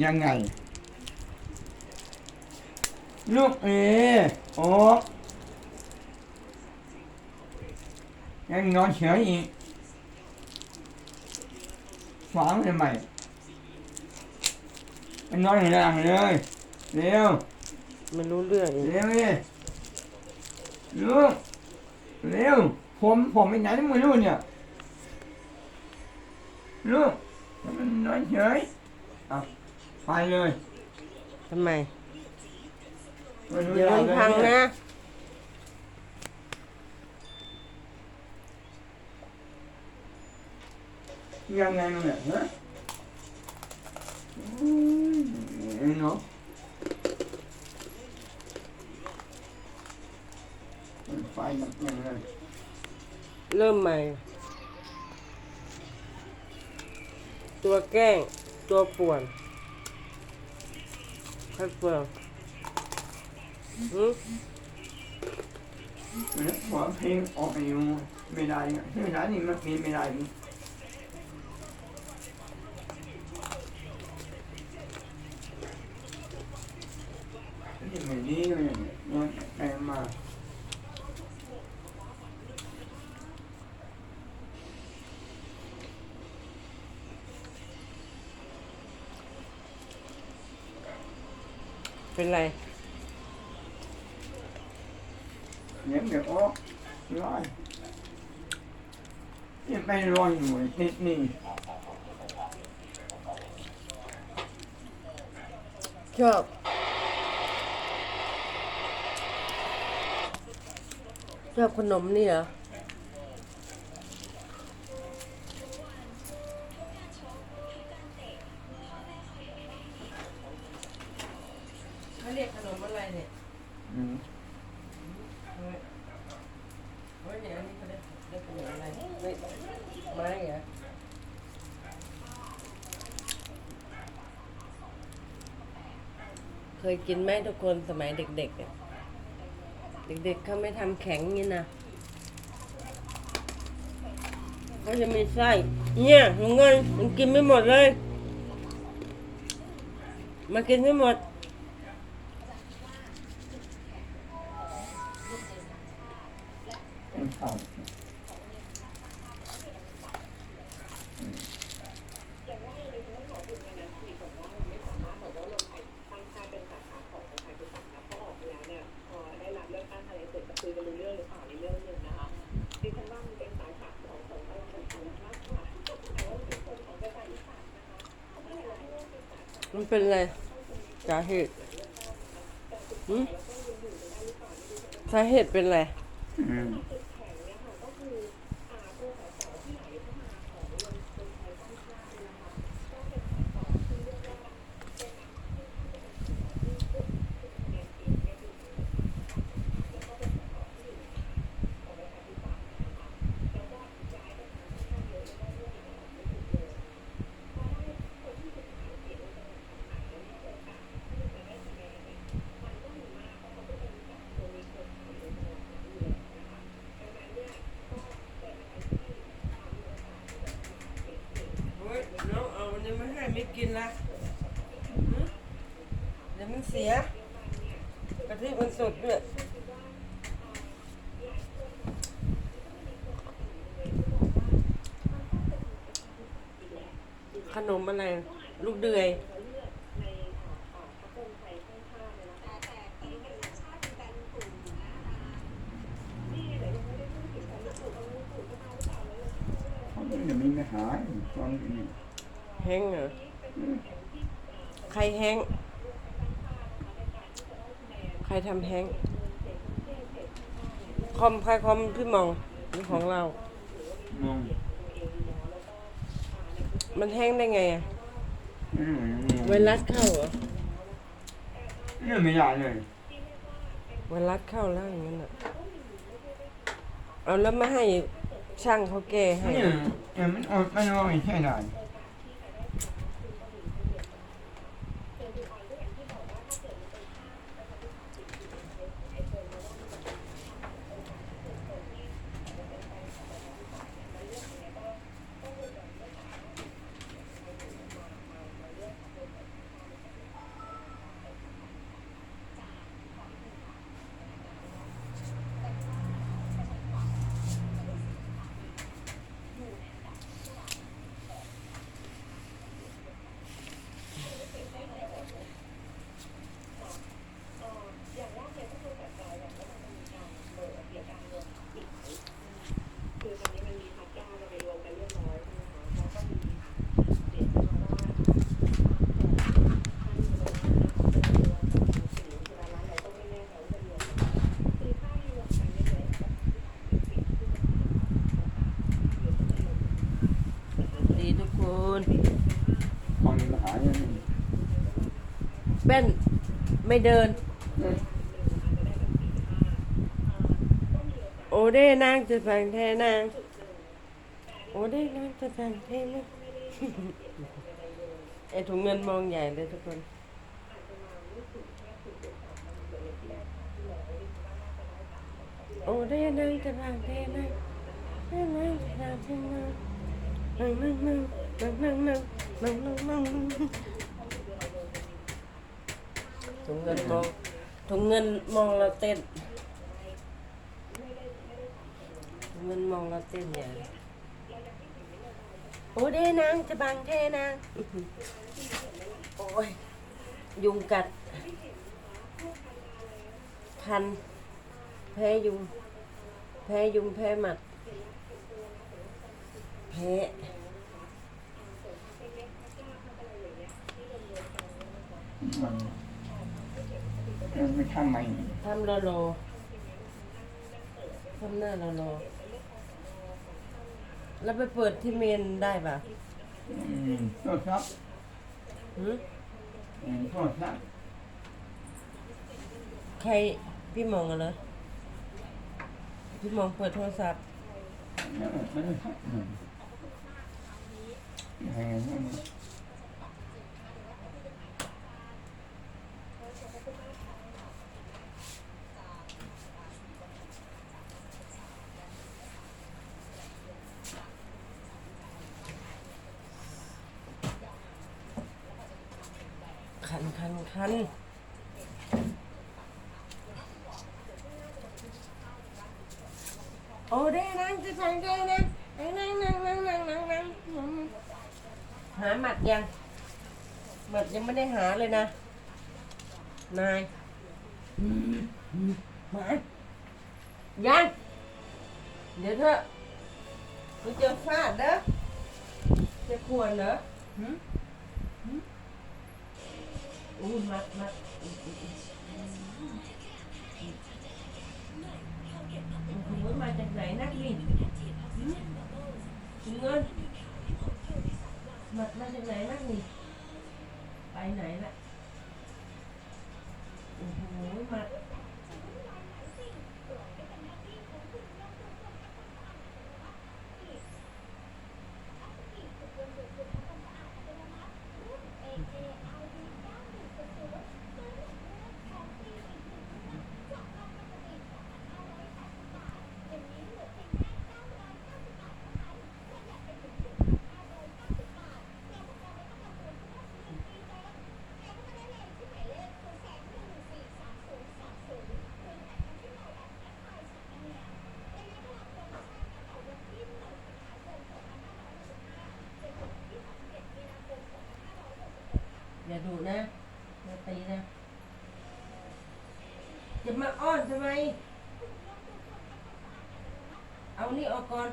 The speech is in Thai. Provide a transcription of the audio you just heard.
ยังไงลูกโอ้ยังนอนเฉยอีกฟังทำไมมันนอนอยู่หลังเลยเร็วไม่รู้เรื่องอีกเร็วเลยลูกเร็วผมไปไหนไม่รู้เนี่ยลูกมันนอนเฉยอ่ะไปเลยทำไมไม่รู้ เดี๋ยวมันพังนะยังไงมันเนี่ยฮะเนาะไฟยังไงเริ่มใหม่ตัวแกล้งตัวป่วนใครป่วนพอเพลงออกไปอยู่ไม่ได้ไม่ได้นี่มันไม่ได้นี่นี่ไม่ดีเลยมันแรงมาเป็นไรเนี่ยเดี๋ยวออกร้อยนี่ไม่ร้อยหน่วยนิดนี่ชอบขนมนี่เหรอเขาเรียกขนมอะไรเนี่ยเฮ้ยเดี๋ยวนี้เขาเรียกขนมอะไรไม้เหรอเคยกินไหมทุกคนสมัยเด็กๆเด็กๆเขาไม่ทำแข็งงี้นะเขาจะมีไส้เนี่ยลุงเงินมันกินไม่หมดเลยมากินไม่หมดมันเป็นอะไรสาเหตุสาเหตุเป็นอะไรน้องเอาวันนี้มาให้ไม่กินละเดี๋ยวมันเสียกะทิมันสดด้วยขนมอะไรลูกเดือยเดี๋ยวไม่หายตอนนี้แห้งเหรอใครแห้งใครทำแห้งใครคอมพี่มองนี่ของเรามองมันแห้งได้ไงอะไวรัสเข้าเหรอเนี่ยไม่ได้เลยไวรัสเข้าแล้วอย่างนั้นอ่ะเอาแล้วมาให้ช่างเขาแก้ให้เนี่ยมันออกไม่ใช่ได้ ห้องนี้มาหาเนี่ย เป็นไม่เดิน โอเด้นางจะฟังแทนางโอเด้นางจะฟังแทนาง ไอถุงเงินมองใหญ่เลยทุกคนโอเด้นางจะฟังแทนางนางจะฟังแทนางนั่งนั่งนั่งนั่งนั่งนั่งนั่งนั่งนั่งถุงเงินมองถุงเงินมองเราเต้นถุงเงินมองเราเต้นใหญ่โอเด้นางจะบังเทนางโอ้ยยุงกัดคันแพ้ยุงแพ้ยุงแพ้หมัดแพ้มันไม่ทำไม ทำรอรอทำหน้ารอรอแล้วไปเปิดที่เมนได้ป่ะ โทษครับ หืม โทษครับ ใครพี่มองกันเลยพี่มองเปิดโทรศัพท์คันโอ้ได้นั่งจะสั่งได้นะนั่งหาหมัดยังหมัดยังไม่ได้หาเลยนะนายหมายังเดี๋ยวเถอะกูจะฟาดเด้อจะควรเหรออู้มัดมาจากไหนนักนี่เงินมัดมาจากไหนนักนี่ไปไหนล่ะโอ้โหมัดอย่าดุนะอย่าตีนะจะมาอ้อนทำไมเอานี่ออกก่อน